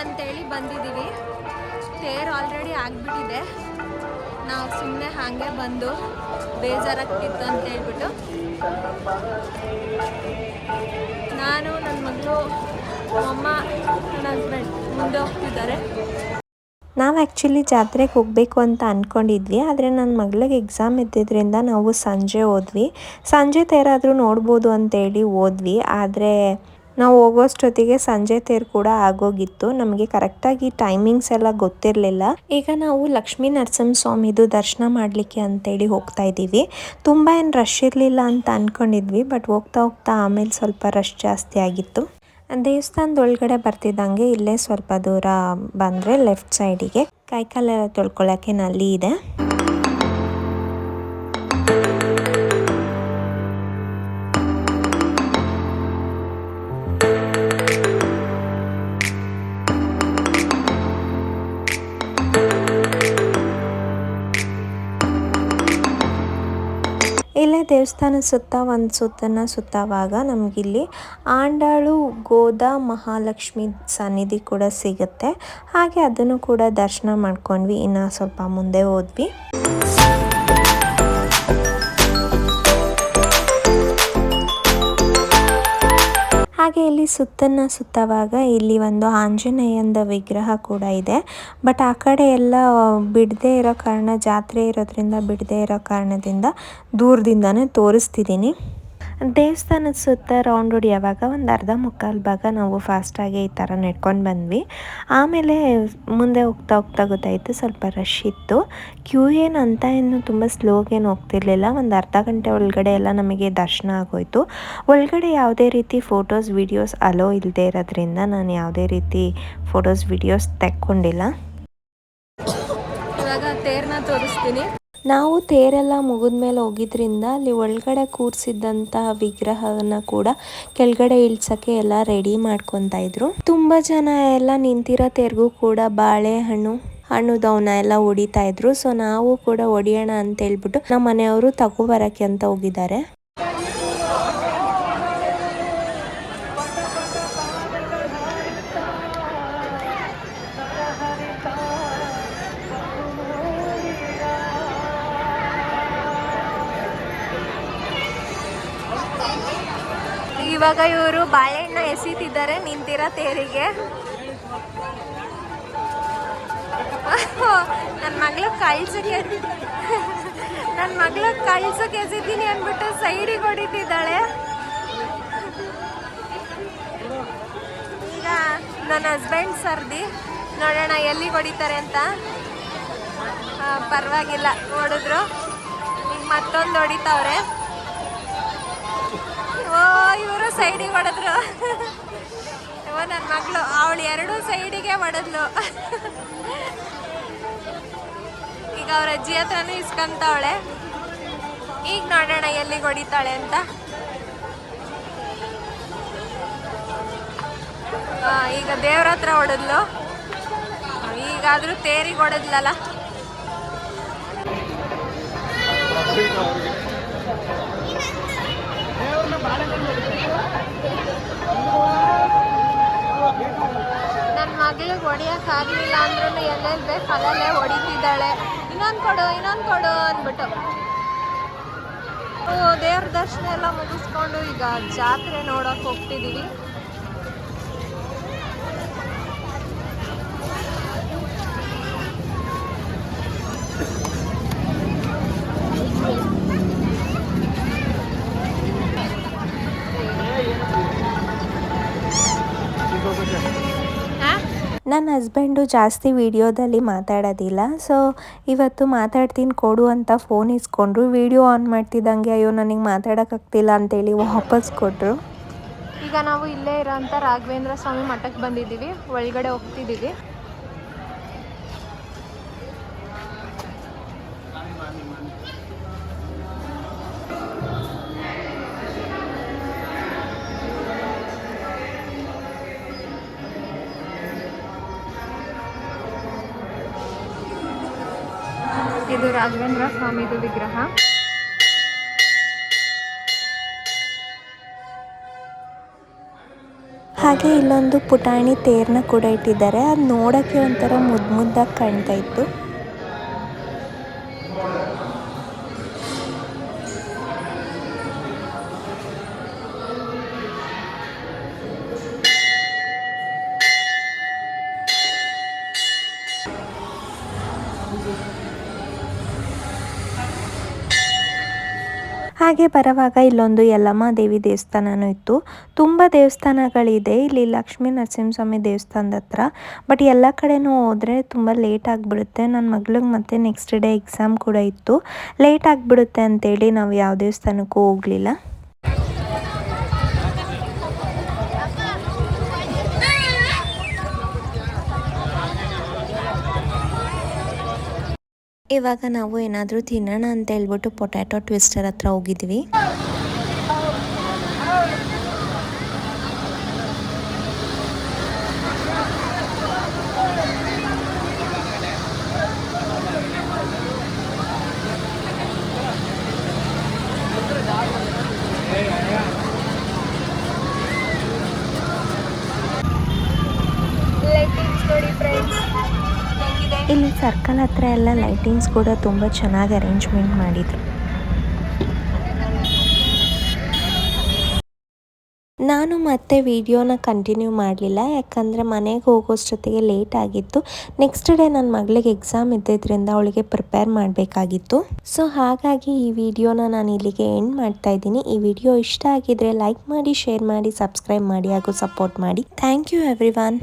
ಅಂತೇಳಿ ಬಂದಿದ್ದೀವಿ. ತೇರು ಆಲ್ರೆಡಿ ಆಗಿಬಿಟ್ಟಿದೆ. ನಾವು ಸುಮ್ಮನೆ ಹಾಗೆ ಬಂದು ಬೇಜಾರಾಗ್ತಿತ್ತು ಅಂತ ಹೇಳ್ಬಿಟ್ಟು ನಾನು, ನನ್ನ ಮಗಳು, ಅಮ್ಮ, ನನ್ನ ಹಸ್ಬೆಂಡ್ ಮುಂದೆ ಹೋಗ್ತಿದ್ದಾರೆ. ನಾವು ಆ್ಯಕ್ಚುಲಿ ಜಾತ್ರೆಗೆ ಹೋಗಬೇಕು ಅಂತ ಅಂದ್ಕೊಂಡಿದ್ವಿ, ಆದರೆ ನನ್ನ ಮಗಳಿಗೆ ಎಕ್ಸಾಮ್ ಇದ್ದಿದ್ದರಿಂದ ನಾವು ಸಂಜೆ ಹೋದ್ವಿ. ಸಂಜೆ ತೇರಾದರೂ ನೋಡ್ಬೋದು ಅಂತೇಳಿ ಹೋದ್ವಿ, ಆದರೆ ನಾವು ಹೋಗೋಷ್ಟೊತ್ತಿಗೆ ಸಂಜೆ ತೇರು ಕೂಡ ಆಗೋಗಿತ್ತು. ನಮಗೆ ಕರೆಕ್ಟಾಗಿ ಟೈಮಿಂಗ್ಸ್ ಎಲ್ಲ ಗೊತ್ತಿರಲಿಲ್ಲ. ಈಗ ನಾವು ಲಕ್ಷ್ಮೀ ನರಸಿಂಹ ಸ್ವಾಮಿದು ದರ್ಶನ ಮಾಡಲಿಕ್ಕೆ ಅಂತೇಳಿ ಹೋಗ್ತಾ ಇದ್ದೀವಿ. ತುಂಬ ಏನು ರಶ್ ಇರಲಿಲ್ಲ ಅಂತ ಅಂದ್ಕೊಂಡಿದ್ವಿ, ಬಟ್ ಹೋಗ್ತಾ ಹೋಗ್ತಾ ಆಮೇಲೆ ಸ್ವಲ್ಪ ರಶ್ ಜಾಸ್ತಿ ಆಗಿತ್ತು. ದೇವಸ್ಥಾನದ ಒಳಗಡೆ ಬರ್ತಿದ್ದಂಗೆ ಇಲ್ಲೇ ಸ್ವಲ್ಪ ದೂರ ಬಂದರೆ ಲೆಫ್ಟ್ ಸೈಡಿಗೆ ಕೈಕಾಲೆಲ್ಲ ತೊಳ್ಕೊಳ್ಳೋಕ್ಕೆ ನಲ್ಲಿ ಇದೆ. ಇಲ್ಲೇ ದೇವಸ್ಥಾನದ ಸುತ್ತ ಒಂದು ಸುತ್ತನ್ನು ಸುತ್ತವಾಗ ನಮಗಿಲ್ಲಿ ಆಂಡಾಳು ಗೋದಾ ಮಹಾಲಕ್ಷ್ಮಿ ಸನ್ನಿಧಿ ಕೂಡ ಸಿಗುತ್ತೆ. ಹಾಗೆ ಅದನ್ನು ಕೂಡ ದರ್ಶನ ಮಾಡ್ಕೊಂಡ್ವಿ. ಇನ್ನು ಸ್ವಲ್ಪ ಮುಂದೆ ಹೋದ್ವಿ. ಹಾಗೆ ಇಲ್ಲಿ ಸುತ್ತವಾಗ ಇಲ್ಲಿ ಒಂದು ಆಂಜನೇಯಂದ ವಿಗ್ರಹ ಕೂಡ ಇದೆ. ಬಟ್ ಆ ಕಡೆ ಎಲ್ಲ ಬಿಡದೇ ಇರೋ ಕಾರಣ, ಜಾತ್ರೆ ಇರೋದ್ರಿಂದ ಬಿಡದೇ ಇರೋ ಕಾರಣದಿಂದ ದೂರದಿಂದನೇ ತೋರಿಸ್ತಿದ್ದೀನಿ. ದೇವಸ್ಥಾನದ ಸುತ್ತ ರೌಂಡ್ ಹೊಡಿಯೋವಾಗ ಒಂದು ಅರ್ಧ ಮುಕ್ಕಾಲು ಭಾಗ ನಾವು ಫಾಸ್ಟಾಗಿ ಈ ಥರ ನಡ್ಕೊಂಡು ಬಂದ್ವಿ. ಆಮೇಲೆ ಮುಂದೆ ಹೋಗ್ತಾ ಗೊತ್ತಾಯಿತು ಸ್ವಲ್ಪ ರಶ್ ಇತ್ತು. ಕ್ಯೂ ಏನು ತುಂಬ ಸ್ಲೋಗೇನು ಹೋಗ್ತಿರ್ಲಿಲ್ಲ. ಒಂದು ಅರ್ಧ ಗಂಟೆ ಒಳಗಡೆ ಎಲ್ಲ ನಮಗೆ ದರ್ಶನ ಆಗೋಯಿತು. ಒಳಗಡೆ ಯಾವುದೇ ರೀತಿ ಫೋಟೋಸ್ ವಿಡಿಯೋಸ್ ಅಲೋ ಇಲ್ಲದೆ ಇರೋದ್ರಿಂದ ನಾನು ಯಾವುದೇ ರೀತಿ ಫೋಟೋಸ್ ವಿಡಿಯೋಸ್ ತೆಕ್ಕೊಂಡಿಲ್ಲ. ಇವಾಗ ತೇರನ್ನ ತೋರಿಸ್ತೀನಿ. ನಾವು ತೇರೆಲ್ಲ ಮುಗಿದ ಮೇಲೆ ಹೋಗಿದ್ರಿಂದ ಅಲ್ಲಿ ಒಳಗಡೆ ಕೂರಿಸಿದ್ದಂತಹ ವಿಗ್ರಹನ ಕೂಡ ಕೆಳಗಡೆ ಇಳ್ಸೋಕ್ಕೆ ಎಲ್ಲ ರೆಡಿ ಮಾಡ್ಕೊತಾ ಇದ್ರು. ತುಂಬ ಜನ ಎಲ್ಲ ನಿಂತಿರೋ ತೇರ್ಗೂ ಕೂಡ ಹಣ್ಣುದವನ್ನ ಎಲ್ಲ ಹೊಡಿತಾ ಇದ್ರು. ಸೊ ನಾವು ಕೂಡ ಹೊಡಿಯೋಣ ಅಂತ ಹೇಳ್ಬಿಟ್ಟು ನಮ್ಮ ಮನೆಯವರು ತಗೋಬರಕ್ಕೆ ಅಂತ ಹೋಗಿದ್ದಾರೆ. ಇವಾಗ ಇವರು ಬಾಳೆಹಣ್ಣ ಎಸಿತಿದ್ದಾರೆ ನಿಂತಿರೋ ತೇರಿಗೆ. ನನ್ನ ಮಗಳು ಕಳ್ಸಕ್ಕೆ ಎಸಿತೀನಿ ಅಂದ್ಬಿಟ್ಟು ಸೈಡಿಗೆ ಹೊಡಿತಿದ್ದಾಳೆ. ಈಗ ನನ್ನ ಹಸ್ಬೆಂಡ್ ಸರ್ದಿ ನೋಡೋಣ ಎಲ್ಲಿಗೆ ಹೊಡಿತಾರೆ ಅಂತ. ಪರವಾಗಿಲ್ಲ, ಹೊಡಿದ್ರು. ಈಗ ಮತ್ತೊಂದು ಹೊಡಿತಾವ್ರೆ. ಇವರು ಸೈಡಿಗೆ ಹೊಡೆದ್ರು. ನನ್ನ ಮಗಳು ಅವಳು ಎರಡೂ ಸೈಡಿಗೆ ಹೊಡೆದ್ಲು. ಈಗ ಅವ್ರ ಅಜ್ಜಿ ಹತ್ರನೂ ಇಸ್ಕೊಂತಾವಳೆ. ಈಗ ನೋಡೋಣ ಎಲ್ಲಿಗೆ ಹೊಡಿತಾಳೆ ಅಂತ. ಈಗ ದೇವ್ರ ಹತ್ರ ಹೊಡೆದ್ಲು. ಈಗಾದ್ರೂ ತೇರಿಗೆ ಹೊಡೆದ್ಲಲ್ಲ. ನನ್ನ ಮಗಳಿಗೆ ಹೊಡಿಯೋಕ್ಕಾಗಲಿಲ್ಲ ಅಂದ್ರೂ ಎಲ್ಲೆಲ್ಲಿ ಬೇಕು ಅಲ್ಲಲ್ಲೇ ಹೊಡಿತಿದ್ದಾಳೆ. ಇನ್ನೊಂದು ಕೊಡು ಅಂದ್ಬಿಟ್ಟು. ದೇವ್ರ ದರ್ಶನ ಎಲ್ಲ ಮುಗಿಸ್ಕೊಂಡು ಈಗ ಜಾತ್ರೆ ನೋಡೋಕೆ ಹೋಗ್ತಿದ್ದೀವಿ. ನನ್ನ ಹಸ್ಬೆಂಡು ಜಾಸ್ತಿ ವಿಡಿಯೋದಲ್ಲಿ ಮಾತಾಡೋದಿಲ್ಲ. ಸೊ ಇವತ್ತು ಮಾತಾಡ್ತೀನಿ ಕೊಡು ಅಂತ ಫೋನ್ ಇಸ್ಕೊಂಡ್ರು. ವಿಡಿಯೋ ಆನ್ ಮಾಡ್ತಿದ್ದಂಗೆ ಅಯ್ಯೋ ನನಗೆ ಮಾತಾಡೋಕ್ಕಾಗ್ತಿಲ್ಲ ಅಂತೇಳಿ ವಾಪಸ್ ಕೊಟ್ಟರು. ಈಗ ನಾವು ಇಲ್ಲೇ ಇರೋಂಥ ರಾಘವೇಂದ್ರ ಸ್ವಾಮಿ ಮಠಕ್ಕೆ ಬಂದಿದ್ದೀವಿ. ಒಳಗಡೆ ಹೋಗ್ತಿದ್ದೀವಿ. ಇದು ರಾಘವೇಂದ್ರ ಸ್ವಾಮಿದು ವಿಗ್ರಹ. ಹಾಗೆ ಇಲ್ಲೊಂದು ಪುಟಾಣಿ ತೇರ್ನ ಕೂಡ ಇಟ್ಟಿದ್ದಾರೆ. ಅದು ನೋಡೋಕ್ಕೆ ಒಂಥರ ಮುದ್ದಾಗಿ ಕಾಣ್ತಾ ಇತ್ತು. ಹಾಗೆ ಬರುವಾಗ ಇಲ್ಲೊಂದು ಯಲ್ಲಮ್ಮ ದೇವಿ ದೇವಸ್ಥಾನನೂ ಇತ್ತು. ತುಂಬ ದೇವಸ್ಥಾನಗಳಿದೆ ಇಲ್ಲಿ ಲಕ್ಷ್ಮೀ ನರಸಿಂಹಸ್ವಾಮಿ ದೇವಸ್ಥಾನದ ಹತ್ರ. ಬಟ್ ಎಲ್ಲ ಕಡೆನೂ ಹೋದರೆ ತುಂಬ ಲೇಟ್ ಆಗಿಬಿಡುತ್ತೆ. ನನ್ನ ಮಗಳಿಗೆ ಮತ್ತೆ ನೆಕ್ಸ್ಟ್ ಡೇ ಎಕ್ಸಾಮ್ ಕೂಡ ಇತ್ತು. ಲೇಟ್ ಆಗಿಬಿಡುತ್ತೆ ಅಂತೇಳಿ ನಾವು ಯಾವ ದೇವಸ್ಥಾನಕ್ಕೂ ಹೋಗಲಿಲ್ಲ. ಇವಾಗ ನಾವು ಏನಾದರೂ ತಿನ್ನೋಣ ಅಂತ ಹೇಳ್ಬಿಟ್ಟು ಪೊಟ್ಯಾಟೊ ಟ್ವಿಸ್ಟರ್ ಹತ್ರ ಹೋಗಿದ್ವಿ. ಇಲ್ಲಿ ಸರ್ಕಲ್ ಹತ್ರ ಎಲ್ಲ ಲೈಟಿಂಗ್ಸ್ ಕೂಡ ತುಂಬ ಚೆನ್ನಾಗಿ ಅರೇಂಜ್ಮೆಂಟ್ ಮಾಡಿದ್ರು. ನಾನು ಮತ್ತೆ ವಿಡಿಯೋನ ಕಂಟಿನ್ಯೂ ಮಾಡಲಿಲ್ಲ, ಯಾಕಂದರೆ ಮನೆಗೆ ಹೋಗೋಷ್ಟೊತ್ತಿಗೆ ಲೇಟ್ ಆಗಿತ್ತು. ನೆಕ್ಸ್ಟ್ ಡೇ ನನ್ನ ಮಗಳಿಗೆ ಎಕ್ಸಾಮ್ ಇದ್ದಿದ್ದರಿಂದ ಅವಳಿಗೆ ಪ್ರಿಪೇರ್ ಮಾಡಬೇಕಾಗಿತ್ತು. ಸೊ ಹಾಗಾಗಿ ಈ ವಿಡಿಯೋನ ನಾನು ಇಲ್ಲಿಗೆ ಎಂಡ್ ಮಾಡ್ತಾ ಇದ್ದೀನಿ. ಈ ವಿಡಿಯೋ ಇಷ್ಟ ಆಗಿದ್ರೆ ಲೈಕ್ ಮಾಡಿ, ಶೇರ್ ಮಾಡಿ, ಸಬ್ಸ್ಕ್ರೈಬ್ ಮಾಡಿ ಹಾಗೂ ಸಪೋರ್ಟ್ ಮಾಡಿ. Thank you everyone.